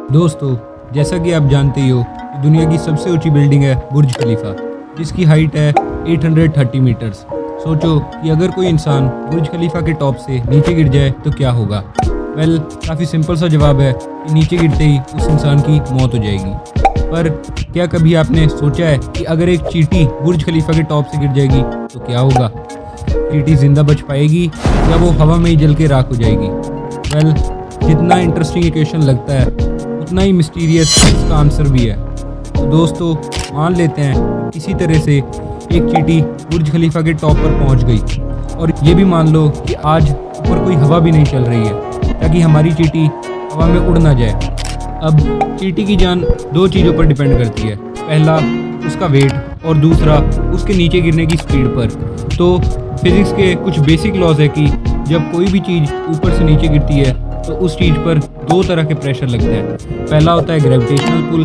दोस्तों, जैसा कि आप जानते ही हो कि दुनिया की सबसे ऊंची बिल्डिंग है बुर्ज खलीफा, जिसकी हाइट है 830 मीटर्स। सोचो कि अगर कोई इंसान बुर्ज खलीफा के टॉप से नीचे गिर जाए तो क्या होगा। काफ़ी सिंपल सा जवाब है कि नीचे गिरते ही उस इंसान की मौत हो जाएगी। पर क्या कभी आपने सोचा है कि अगर एक चींटी बुर्ज खलीफा के टॉप से गिर जाएगी तो क्या होगा? चींटी जिंदा बच पाएगी या वो हवा में ही जल के राख हो जाएगी? जितना इंटरेस्टिंग इक्वेशन लगता है उतना ही मिस्टीरियस इसका आंसर भी है। तो दोस्तों, मान लेते हैं किसी तरह से एक चींटी बुर्ज खलीफा के टॉप पर पहुंच गई, और ये भी मान लो कि आज ऊपर कोई हवा भी नहीं चल रही है ताकि हमारी चींटी हवा में उड़ ना जाए। अब चींटी की जान दो चीज़ों पर डिपेंड करती है, पहला उसका वेट और दूसरा उसके नीचे गिरने की स्पीड पर। तो फिजिक्स के कुछ बेसिक लॉज है कि जब कोई भी चीज़ ऊपर से नीचे गिरती है तो उस चीज़ पर दो तरह के प्रेशर लगते हैं। पहला होता है ग्रेविटेशनल पुल,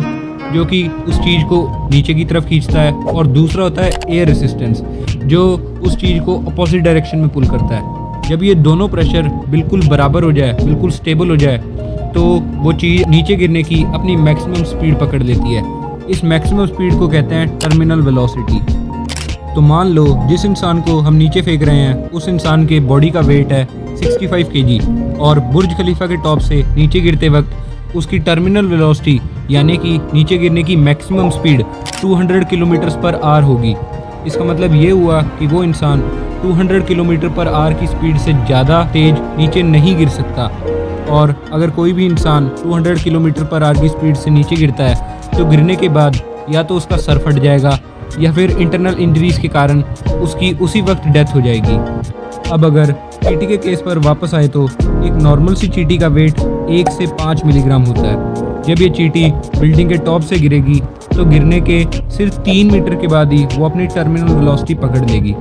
जो कि उस चीज़ को नीचे की तरफ खींचता है, और दूसरा होता है एयर रेसिस्टेंस, जो उस चीज़ को अपोजिट डायरेक्शन में पुल करता है। जब ये दोनों प्रेशर बिल्कुल बराबर हो जाए, बिल्कुल स्टेबल हो जाए, तो वो चीज़ नीचे गिरने की अपनी मैक्सिमम स्पीड पकड़ लेती है। इस मैक्सिमम स्पीड को कहते हैं टर्मिनल वेलोसिटी। तो मान लो जिस इंसान को हम नीचे फेंक रहे हैं उस इंसान के बॉडी का वेट है 65 kg, और बुर्ज खलीफा के टॉप से नीचे गिरते वक्त उसकी टर्मिनल वेलोसिटी यानी कि नीचे गिरने की maximum speed 200 kilometre per hour होगी। इसका मतलब ये हुआ कि वो इंसान 200 किलोमीटर पर आवर की स्पीड से ज़्यादा तेज नीचे नहीं गिर सकता। और अगर कोई भी इंसान 200 किलोमीटर पर आवर की स्पीड से नीचे गिरता है तो गिरने के बाद या तो उसका सर फट जाएगा या फिर इंटरनल इंजरीज के कारण उसकी उसी वक्त डेथ हो जाएगी। अब अगर चींटी के केस पर वापस आए तो एक नॉर्मल सी चींटी का वेट 1 से 5 मिलीग्राम होता है। जब ये चींटी बिल्डिंग के टॉप से गिरेगी तो गिरने के सिर्फ 3 मीटर के बाद ही वो अपनी टर्मिनल वेलोसिटी पकड़ लेगी।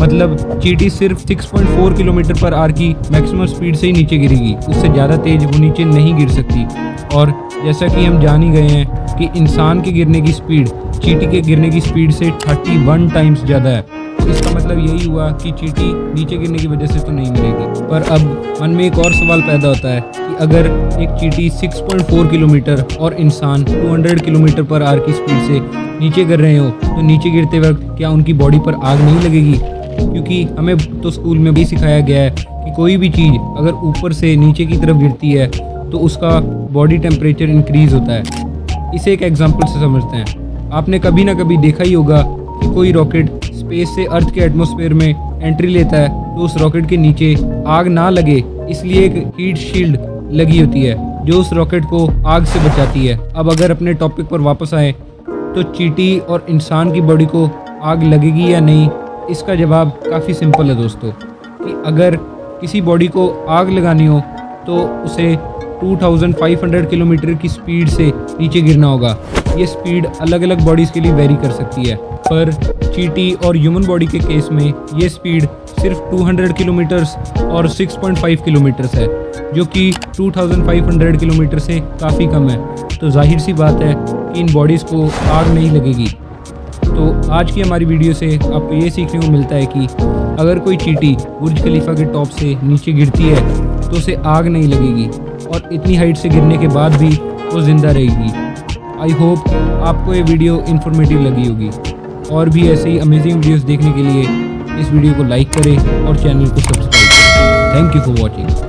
मतलब चींटी सिर्फ 6.4 किलोमीटर पर आवर की मैक्सिमम स्पीड से ही नीचे गिरेगी, उससे ज़्यादा तेज वो नीचे नहीं गिर सकती। और जैसा कि हम जान ही गए हैं कि इंसान के गिरने की स्पीड चींटी के गिरने की स्पीड से 31 टाइम्स ज़्यादा है। तो इसका मतलब यही हुआ कि चींटी नीचे गिरने की वजह से तो नहीं मरेगी। पर अब मन में एक और सवाल पैदा होता है कि अगर एक चींटी 6.4 किलोमीटर और इंसान 200 किलोमीटर पर आवर की स्पीड से नीचे गिर रहे हो तो नीचे गिरते वक्त क्या उनकी बॉडी पर आग नहीं लगेगी? क्योंकि हमें तो स्कूल में भी सिखाया गया है कि कोई भी चीज़ अगर ऊपर से नीचे की तरफ गिरती है तो उसका बॉडी टेम्परेचर इंक्रीज़ होता है। इसे एक एग्जांपल से समझते हैं। आपने कभी ना कभी देखा ही होगा कि कोई रॉकेट स्पेस से अर्थ के एटमॉस्फेयर में एंट्री लेता है तो उस रॉकेट के नीचे आग ना लगे इसलिए एक हीट शील्ड लगी होती है जो उस रॉकेट को आग से बचाती है। अब अगर अपने टॉपिक पर वापस आए तो चींटी और इंसान की बॉडी को आग लगेगी या नहीं? इसका जवाब काफ़ी सिंपल है दोस्तों, कि अगर किसी बॉडी को आग लगानी हो तो उसे 2500 किलोमीटर की स्पीड से नीचे गिरना होगा। ये स्पीड अलग अलग बॉडीज़ के लिए वेरी कर सकती है, पर चींटी और ह्यूमन बॉडी के केस में ये स्पीड सिर्फ 200 किलोमीटर्स और 6.5 किलोमीटर्स है, जो कि 2500 किलोमीटर से काफ़ी कम है। तो जाहिर सी बात है कि इन बॉडीज़ को आग नहीं लगेगी। तो आज की हमारी वीडियो से आपको ये सीखने को मिलता है कि अगर कोई चींटी बुर्ज खलीफा के टॉप से नीचे गिरती है तो उसे आग नहीं लगेगी, और इतनी हाइट से गिरने के बाद भी वो ज़िंदा रहेगी। आई होप आपको ये वीडियो इन्फॉर्मेटिव लगी होगी। और भी ऐसे ही अमेजिंग वीडियोस देखने के लिए इस वीडियो को लाइक करें और चैनल को सब्सक्राइब करें। Thank you for watching.